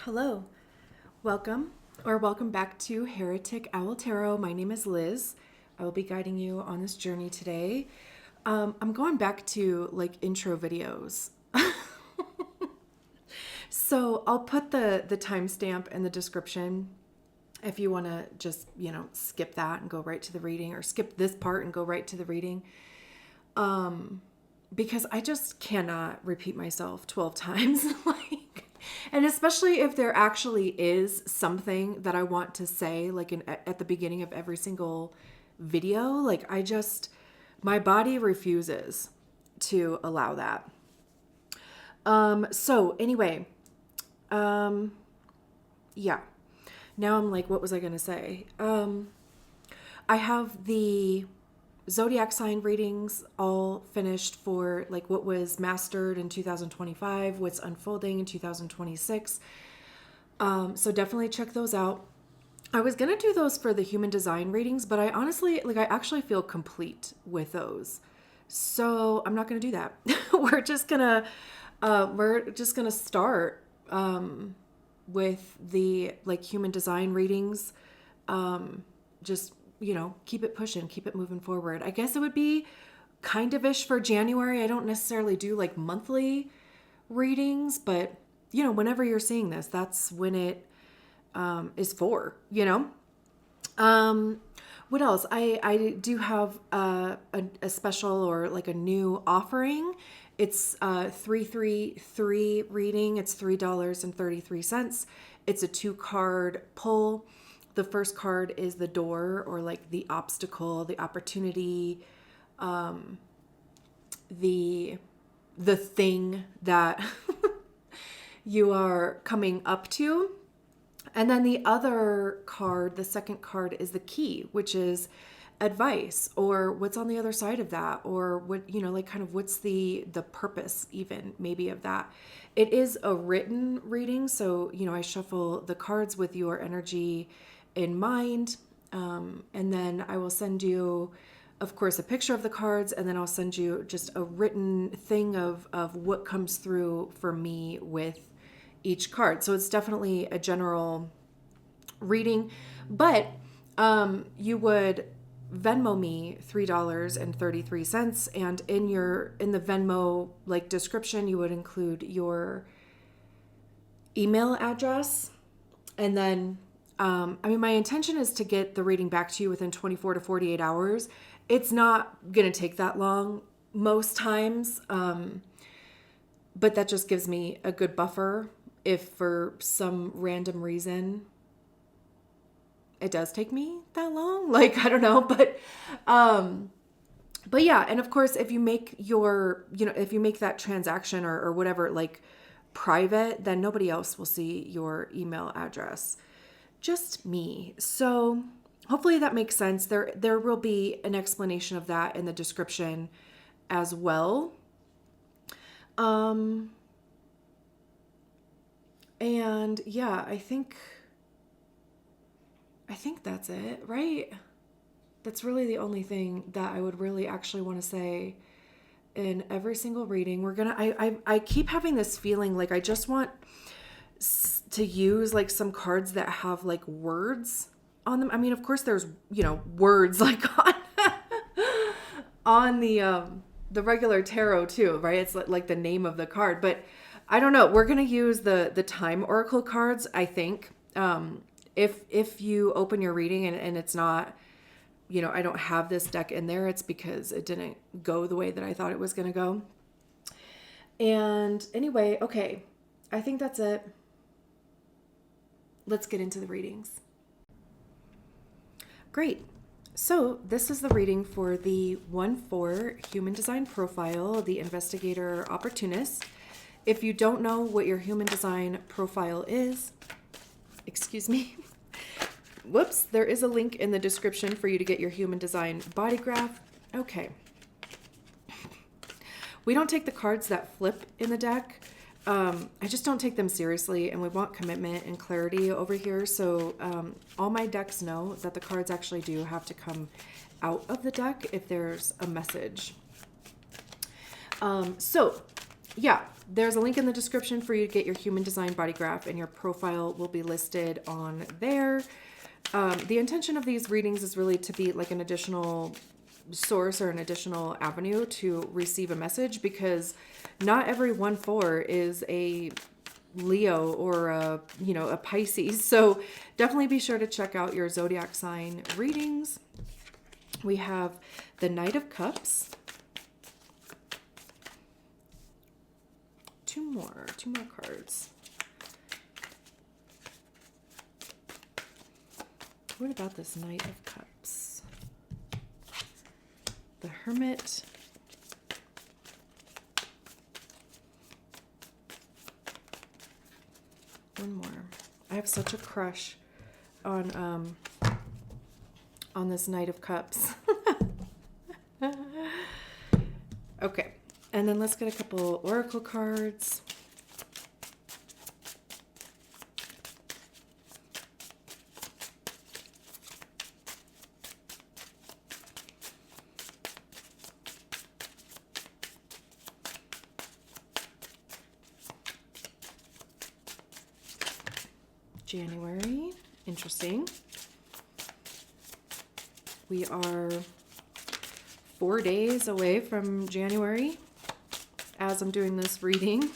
Hello, welcome back to Heretic Owl Tarot. My name is Liz. I will be guiding you on this journey today. I'm going back to like intro videos. So I'll put the timestamp in the description if you want to just, skip that and go right to the reading, or skip this part and go right to the reading. Because I just cannot repeat myself 12 times. And especially if there actually is something that I want to say, like at the beginning of every single video, my body refuses to allow that. So anyway, yeah. Now I'm like, what was I going to say? I have the zodiac sign readings all finished for like what was mastered in 2025, what's unfolding in 2026. So definitely check those out. I was going to do those for the human design readings, but I actually feel complete with those. So I'm not going to do that. We're just going to start, with the human design readings. Just keep it pushing, keep it moving forward. I guess it would be kind of ish for January. I don't necessarily do like monthly readings, but whenever you're seeing this, that's when it is for, What else? I do have a special or like a new offering. It's 333 reading. It's $3.33. It's a 2-card pull. The first card is the door, or like the obstacle, the opportunity, the thing that you are coming up to. And then the other card, the second card, is the key, which is advice, or what's on the other side of that, or what, what's the purpose even maybe of that. It is a written reading. So, I shuffle the cards with your energy in mind. And then I will send you, of course, a picture of the cards, and then I'll send you just a written thing of what comes through for me with each card. So it's definitely a general reading, but you would Venmo me $3.33, and in the Venmo description, you would include your email address. And then my intention is to get the reading back to you within 24 to 48 hours. It's not going to take that long most times. But that just gives me a good buffer if for some random reason it does take me that long. I don't know, but yeah. And of course, if you make if you make that transaction or whatever, private, then nobody else will see your email address. Just me. So hopefully that makes sense. There will be an explanation of that in the description as well. And yeah, I think that's it, right? That's really the only thing that I would really actually want to say in every single reading. I keep having this feeling like I just want to use some cards that have words on them. I mean, of course there's, words on the regular tarot too, right? It's like the name of the card, but I don't know. We're going to use the time oracle cards, I think. If you open your reading and it's not, I don't have this deck in there, it's because it didn't go the way that I thought it was going to go. And anyway, okay. I think that's it. Let's get into the readings. Great. So this is the reading for the 1/4 human design profile, the investigator opportunist. If you don't know what your human design profile is, excuse me, whoops, there is a link in the description for you to get your human design body graph. Okay. We don't take the cards that flip in the deck. I just don't take them seriously, and we want commitment and clarity over here. So all my decks know that the cards actually do have to come out of the deck if there's a message. So yeah, there's a link in the description for you to get your human design body graph, and your profile will be listed on there. The intention of these readings is really to be like an additional source or an additional avenue to receive a message, because not every 1/4 is a Leo or a Pisces. So definitely be sure to check out your zodiac sign readings. We have the Knight of Cups. Two more cards. What about this Knight of Cups? The Hermit. One more. I have such a crush on this Knight of Cups. Okay. And then let's get a couple oracle cards. January. Interesting. We are 4 days away from January as I'm doing this reading.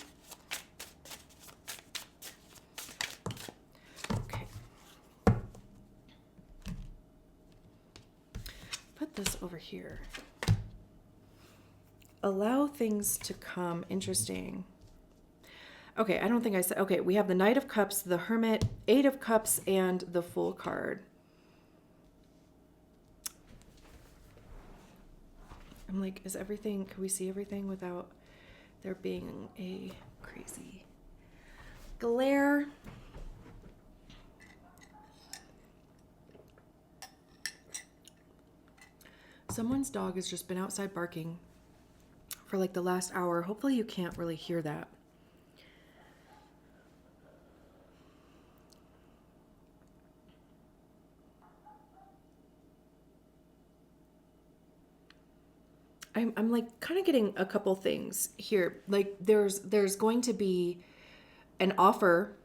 Okay. Put this over here. Allow things to come. Interesting. Okay, I don't think I said, okay, we have the Knight of Cups, the Hermit, 8 of Cups, and the Fool card. I'm like, is everything, can we see everything without there being a crazy glare? Someone's dog has just been outside barking for like the last hour. Hopefully you can't really hear that. I'm like kind of getting a couple things here. Like there's going to be an offer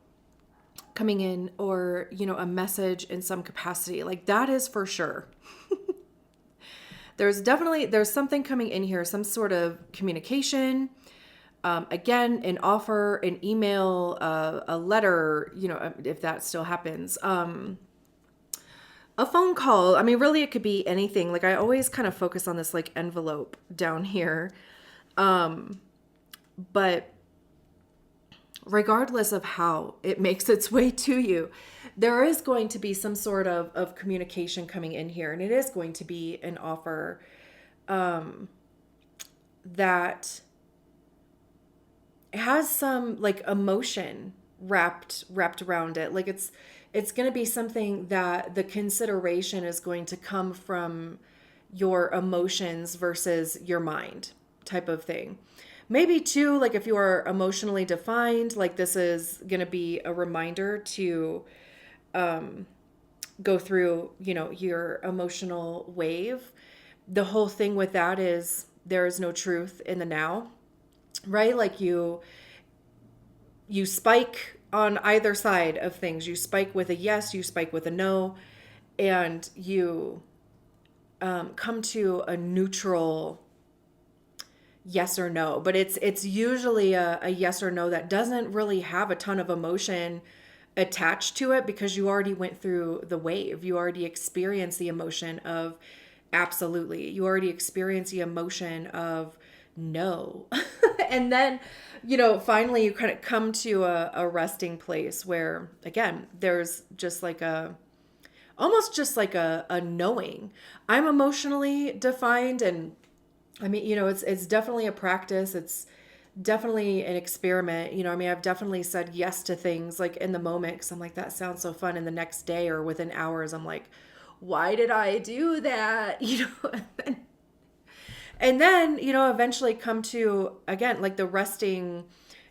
coming in, or, a message in some capacity. Like that is for sure. There's something coming in here, some sort of communication. Again, an offer, an email, a letter, if that still happens. A phone call. I mean, really, it could be anything. Like I always kind of focus on this like envelope down here. But regardless of how it makes its way to you, there is going to be some sort of communication coming in here. And it is going to be an offer that has some like emotion wrapped around it. Like it's going to be something that the consideration is going to come from your emotions versus your mind type of thing. Maybe too, like if you are emotionally defined, like this is going to be a reminder to go through, your emotional wave. The whole thing with that is there is no truth in the now, right? Like you spike on either side of things. You spike with a yes, you spike with a no, and you come to a neutral yes or no. But it's usually a yes or no that doesn't really have a ton of emotion attached to it, because you already went through the wave. You already experienced the emotion of absolutely. You already experienced the emotion of no. And then, finally you kind of come to a resting place where, again, there's just like almost just like a knowing. I'm emotionally defined, and I mean, it's definitely a practice. It's definitely an experiment. I've definitely said yes to things like in the moment, because I'm like, that sounds so fun. And the next day or within hours, I'm like, why did I do that? And then, eventually come to, again, like the resting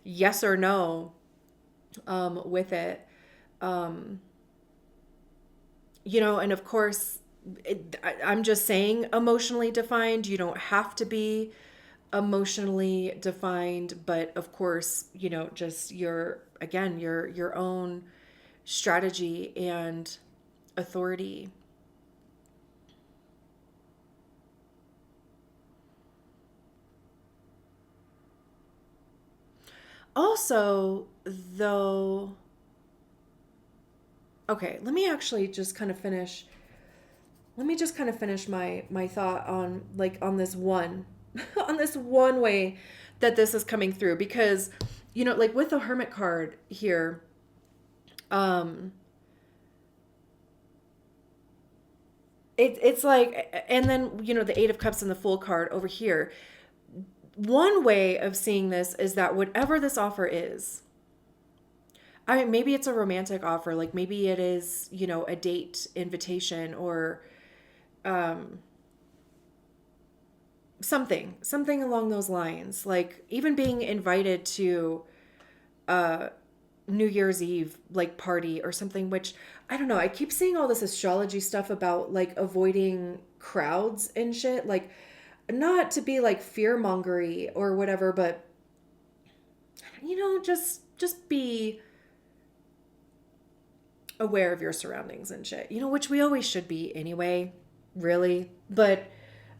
yes or no with it. And of course, I'm just saying emotionally defined. You don't have to be emotionally defined, but of course, just your own strategy and authority. Also, though, okay, let me just kind of finish my thought on on this one on this one way that this is coming through, because like with the Hermit card here, um it's like, and then the Eight of Cups and the Fool card over here. One way of seeing this is that whatever this offer is, I mean, maybe it's a romantic offer, like maybe it is, a date invitation, or um, something along those lines, like even being invited to a New Year's Eve like party or something, which I don't know. I keep seeing all this astrology stuff about like avoiding crowds and shit, like not to be like fear mongery or whatever, but just be aware of your surroundings and shit, which we always should be anyway, really. But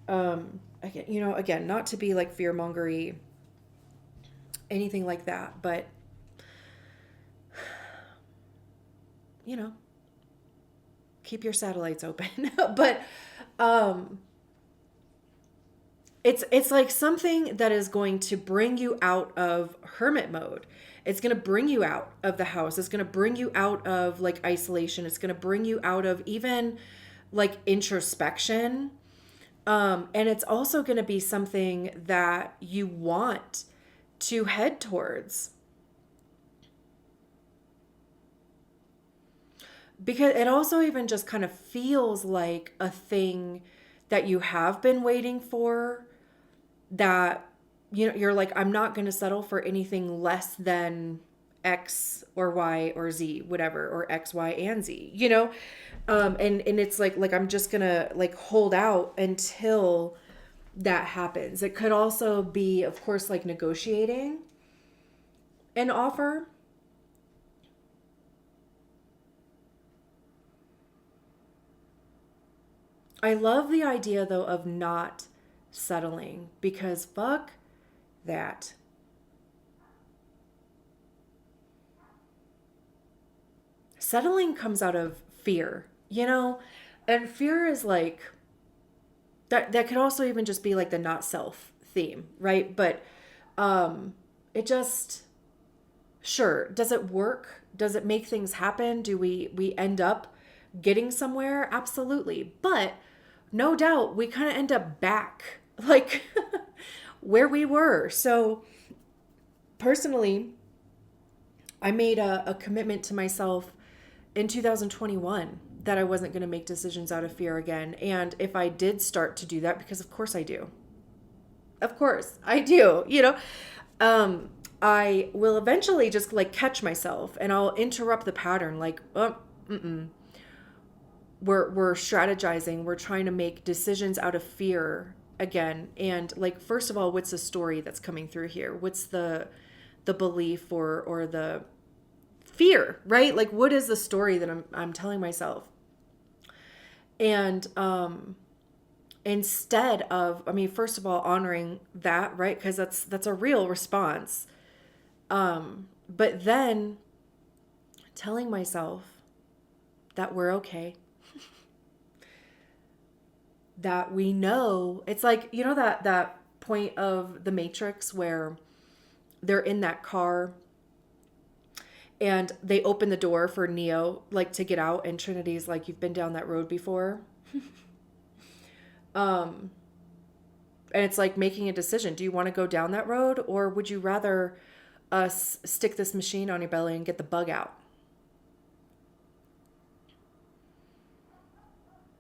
again, again, not to be like fear mongery, anything like that, but you know, keep your satellites open. But it's like something that is going to bring you out of hermit mode. It's going to bring you out of the house. It's going to bring you out of like isolation. It's going to bring you out of even like introspection. And it's also going to be something that you want to head towards. Because it also even just kind of feels like a thing that you have been waiting for, that you're like, I'm not going to settle for anything less than X or Y or Z, whatever, or X, Y, and Z, and it's like I'm just going to like hold out until that happens. It could also be, of course, like negotiating an offer. I love the idea though of not settling, because fuck that. Settling comes out of fear, and fear is like that could also even just be like the not self theme, right? But it just, sure, does it work? Does it make things happen? Do we end up getting somewhere? Absolutely. But no doubt we kind of end up back like where we were. So personally, I made a commitment to myself in 2021 that I wasn't going to make decisions out of fear again. And if I did start to do that, because of course I do, of course I do, I will eventually just like catch myself and I'll interrupt the pattern, like, oh, we're strategizing, we're trying to make decisions out of fear again. And like, first of all, what's the story that's coming through here? What's the belief or the fear, right? Like, what is the story that I'm telling myself? And instead of, I mean, first of all, honoring that, right? Because that's a real response. But then telling myself that we're okay, that we know, it's like, that point of the Matrix where they're in that car and they open the door for Neo like to get out, and Trinity's like, you've been down that road before. And it's like making a decision. Do you want to go down that road, or would you rather us stick this machine on your belly and get the bug out?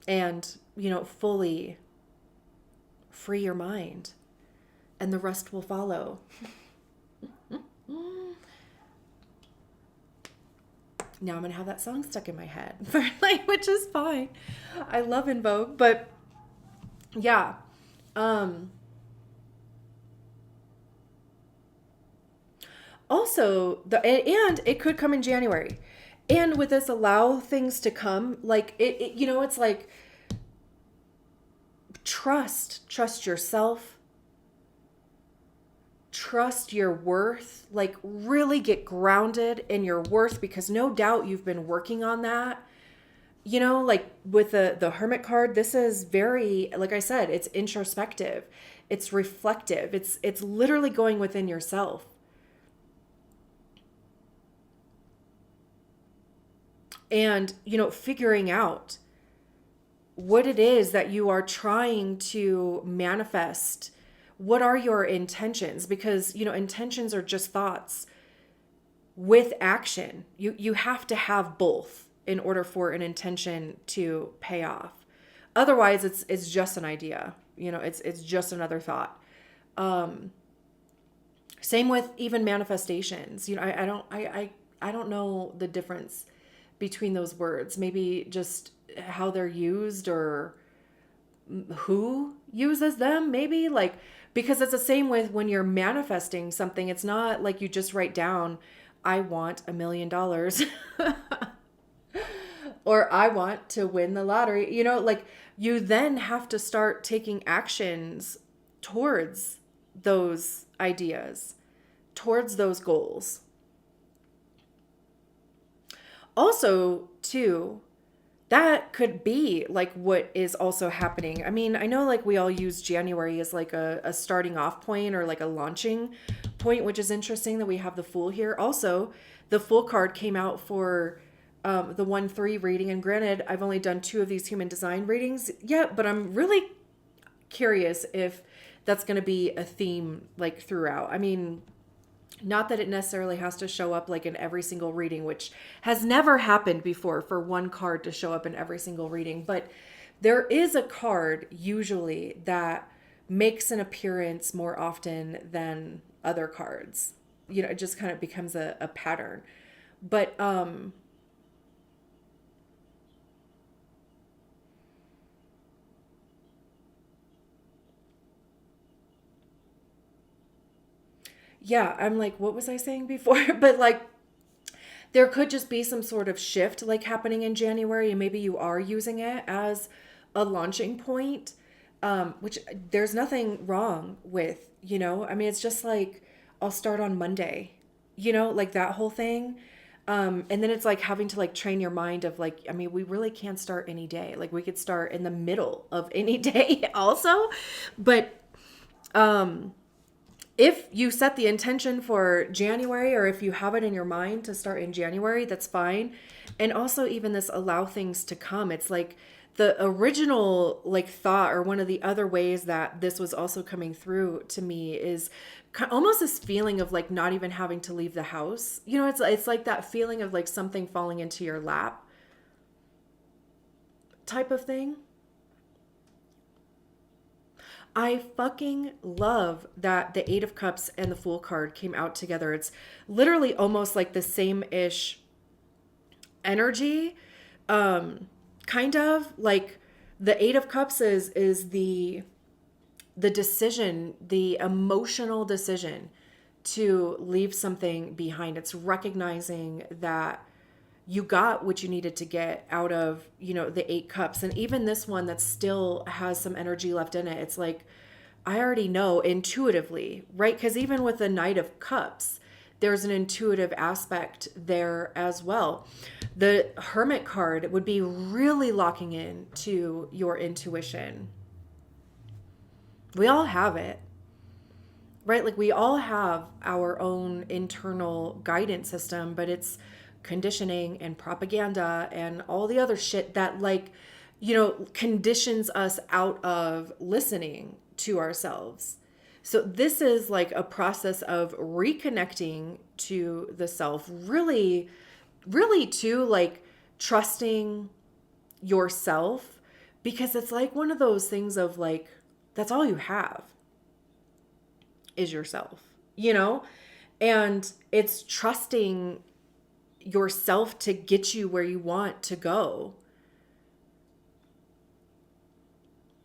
And, fully free your mind, and the rest will follow. Now I'm going to have that song stuck in my head, which is fine. I love In Vogue, but yeah. Also, and it could come in January. And with this, allow things to come. Like it's like trust yourself, trust your worth, like really get grounded in your worth, because no doubt you've been working on that. Like with the Hermit card, this is very, like I said, it's introspective, it's reflective, it's literally going within yourself. And figuring out what it is that you are trying to manifest. What are your intentions? Because intentions are just thoughts with action. You have to have both in order for an intention to pay off. Otherwise, it's just an idea. It's just another thought. Same with even manifestations. I don't know the difference between those words. Maybe just how they're used, or who uses them, maybe, like, because it's the same with when you're manifesting something. It's not like you just write down, I want $1,000,000 or I want to win the lottery. Like, you then have to start taking actions towards those ideas, towards those goals. Also, too, that could be like what is also happening. I mean, I know like we all use January as like a starting off point, or like a launching point, which is interesting that we have the Fool here. Also, the Fool card came out for the 1-3 reading. And granted, I've only done 2 of these human design readings yet, but I'm really curious if that's going to be a theme like throughout. I mean, not that it necessarily has to show up like in every single reading, which has never happened before for one card to show up in every single reading. But there is a card usually that makes an appearance more often than other cards. It just kind of becomes a pattern. But yeah, I'm like, what was I saying before? But like, there could just be some sort of shift like happening in January, and maybe you are using it as a launching point, which there's nothing wrong with. I mean, it's just like, I'll start on Monday, like that whole thing. And then it's like having to like train your mind of like, I mean, we really can't start any day. Like, we could start in the middle of any day also. But if you set the intention for January, or if you have it in your mind to start in January, that's fine. And also, even this allow things to come. It's like the original like thought, or one of the other ways that this was also coming through to me, is almost this feeling of like not even having to leave the house. It's like that feeling of like something falling into your lap type of thing. I fucking love that the 8 of Cups and the Fool card came out together. It's literally almost like the same-ish energy. Kind of like the 8 of Cups is the decision, the emotional decision to leave something behind. It's recognizing that you got what you needed to get out of, the 8 cups. And even this one that still has some energy left in it, it's like, I already know intuitively, right? Because even with the Knight of Cups, there's an intuitive aspect there as well. The Hermit card would be really locking in to your intuition. We all have it, right? Like, we all have our own internal guidance system, but it's conditioning and propaganda and all the other shit that like, conditions us out of listening to ourselves. So this is like a process of reconnecting to the self, really, really to like trusting yourself, because it's like one of those things of like, that's all you have is yourself, and it's trusting yourself to get you where you want to go,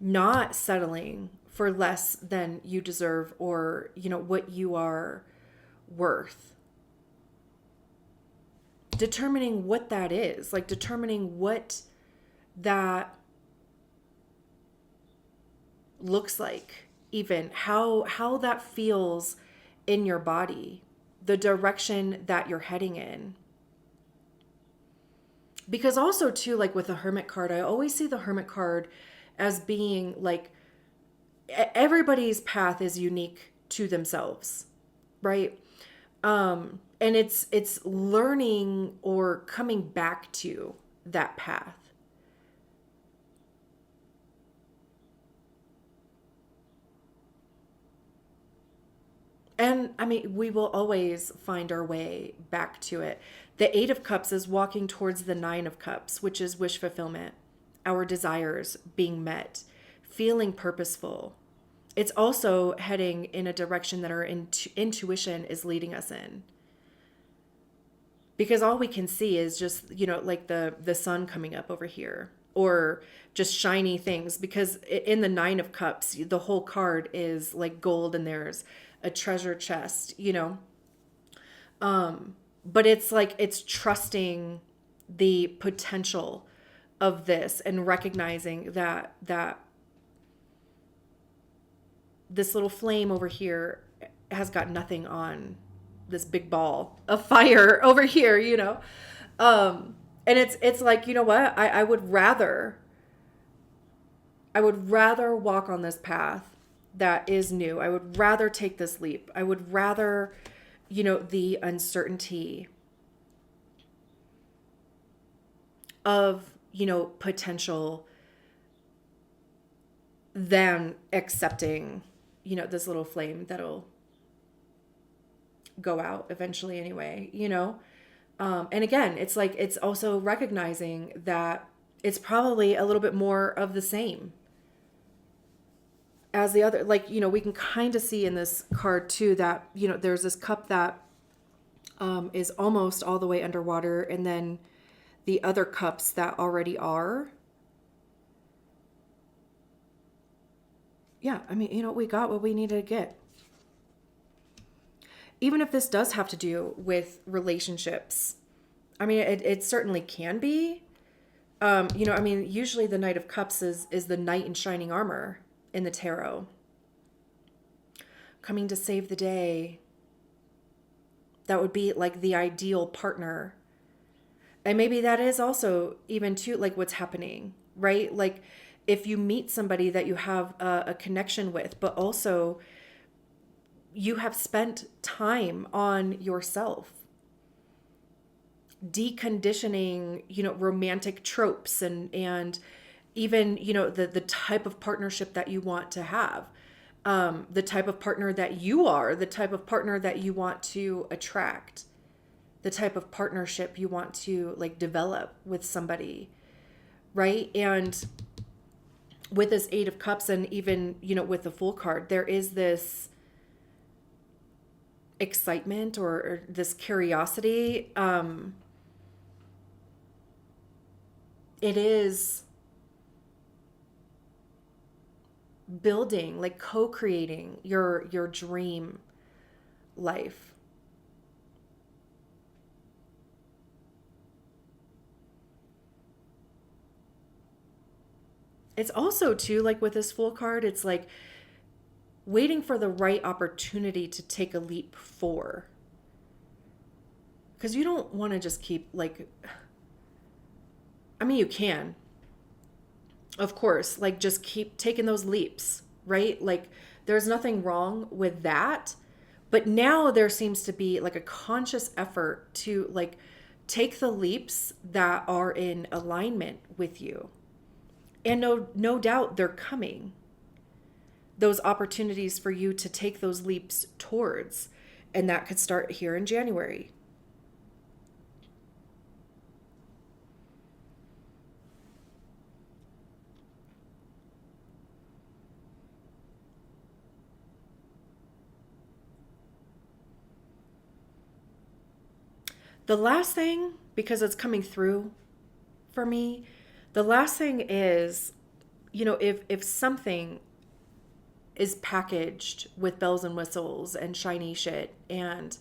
not settling for less than you deserve, or what you are worth. determining what that is, like determining what that looks like, even how that feels in your body, the direction that you're heading in. Because also too, like with the Hermit card, I always see the Hermit card as being like everybody's path is unique to themselves, right? And it's learning or coming back to that path. And I mean, we will always find our way back to it. The Eight of Cups is walking towards the Nine of Cups, which is wish fulfillment, our desires being met, feeling purposeful. It's also heading in a direction that our intuition is leading us in. Because all we can see is just, like the sun coming up over here, or just shiny things. Because in the Nine of Cups, the whole card is like gold, and there's a treasure chest, but it's like it's trusting the potential of this and recognizing that this little flame over here has got nothing on this big ball of fire over here, and it's like, you know what, I would rather walk on this path that is new. I would rather take this leap. I would rather, the uncertainty of, potential than accepting, this little flame that'll go out eventually anyway, and again, it's like, it's also recognizing that it's probably a little bit more of the same as the other. Like, we can kind of see in this card too that, there's this cup that is almost all the way underwater, and then the other cups that already are. Yeah, I mean, we got what we needed to get. Even if this does have to do with relationships, I mean, it certainly can be. I mean, usually the Knight of Cups is the knight in shining armor in the tarot, coming to save the day. That would be like the ideal partner. And maybe that is also even too like what's happening, right? Like if you meet somebody that you have a connection with, but also you have spent time on yourself, deconditioning, romantic tropes and even, the type of partnership that you want to have, the type of partner that you are, the type of partner that you want to attract, the type of partnership you want to like develop with somebody, right? And with this Eight of Cups, and even, with the Fool card, there is this excitement or this curiosity. It is building, like co-creating your dream life. It's also too, like with this Fool card, it's like waiting for the right opportunity to take a leap for. Because you don't want to just keep like, I mean, you can, of course, like just keep taking those leaps, right? Like there's nothing wrong with that. But now there seems to be like a conscious effort to like take the leaps that are in alignment with you. And no doubt they're coming. Those opportunities for you to take those leaps towards. And that could start here in January. The last thing, because it's coming through for me, the last thing is, if something is packaged with bells and whistles and shiny shit and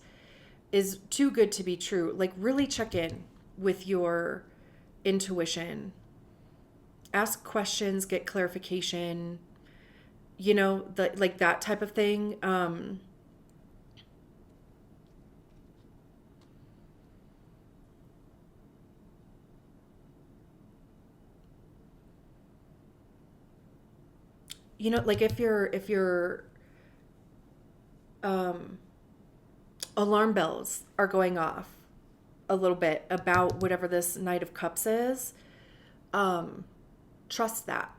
is too good to be true, like really check in. with your intuition. Ask questions, get clarification, like that type of thing. Like if your alarm bells are going off a little bit about whatever this Knight of Cups is, trust that.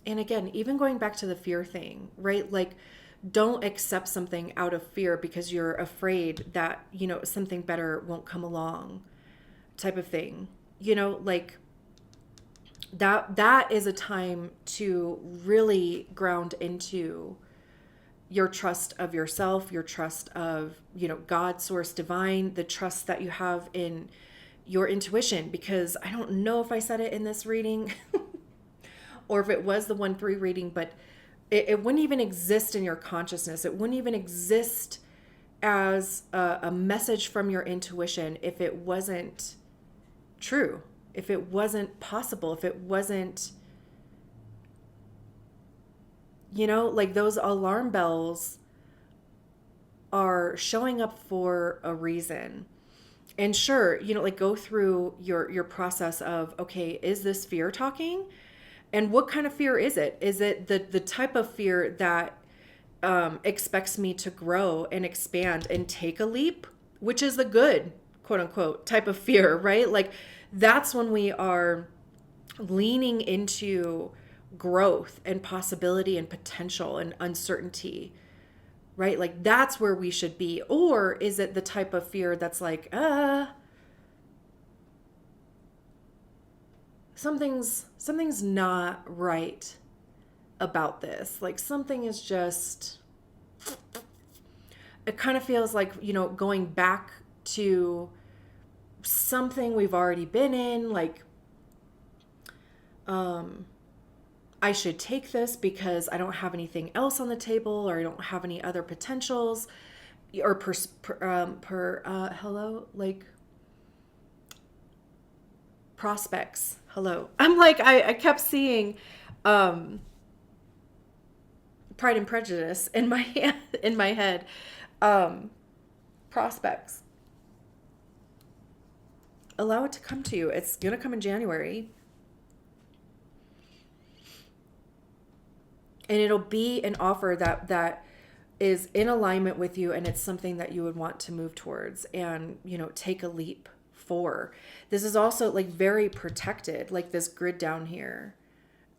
And again, even going back to the fear thing, right? Like, don't accept something out of fear because you're afraid that, something better won't come along, type of thing. Like that is a time to really ground into your trust of yourself, your trust of, God, source, divine, the trust that you have in your intuition. Because I don't know if I said it in this reading or if it was the 1-3 reading, but it wouldn't even exist in your consciousness. It wouldn't even exist as a message from your intuition if it wasn't true, if it wasn't possible, if it wasn't, like those alarm bells are showing up for a reason. And sure, like go through your process of, okay, is this fear talking? And what kind of fear is it? Is it the type of fear that expects me to grow and expand and take a leap, which is the good, quote unquote, type of fear, right? Like that's when we are leaning into growth and possibility and potential and uncertainty, right? Like that's where we should be. Or is it the type of fear that's like, something's not right about this. Like something is just, it kind of feels like, going back to something we've already been in, like, I should take this because I don't have anything else on the table, or I don't have any other potentials, or like prospects. Hello. I'm like, I kept seeing Pride and Prejudice in my head. Prospects. Allow it to come to you. It's gonna come in January. And it'll be an offer that is in alignment with you, and it's something that you would want to move towards and, take a leap for. This is also like very protected, like this grid down here.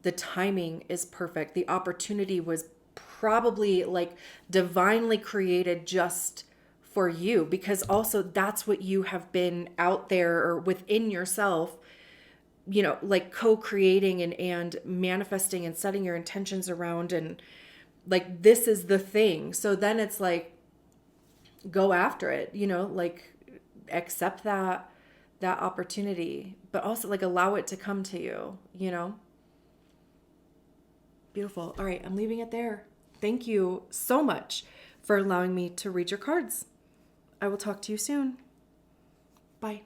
The timing is perfect. The opportunity was probably like divinely created just for you, because also that's what you have been out there or within yourself, like co-creating and manifesting and setting your intentions around, and like this is the thing. So then it's like, go after it, like accept that opportunity, but also like allow it to come to you, Beautiful. All right, I'm leaving it there. Thank you so much for allowing me to read your cards. I will talk to you soon. Bye.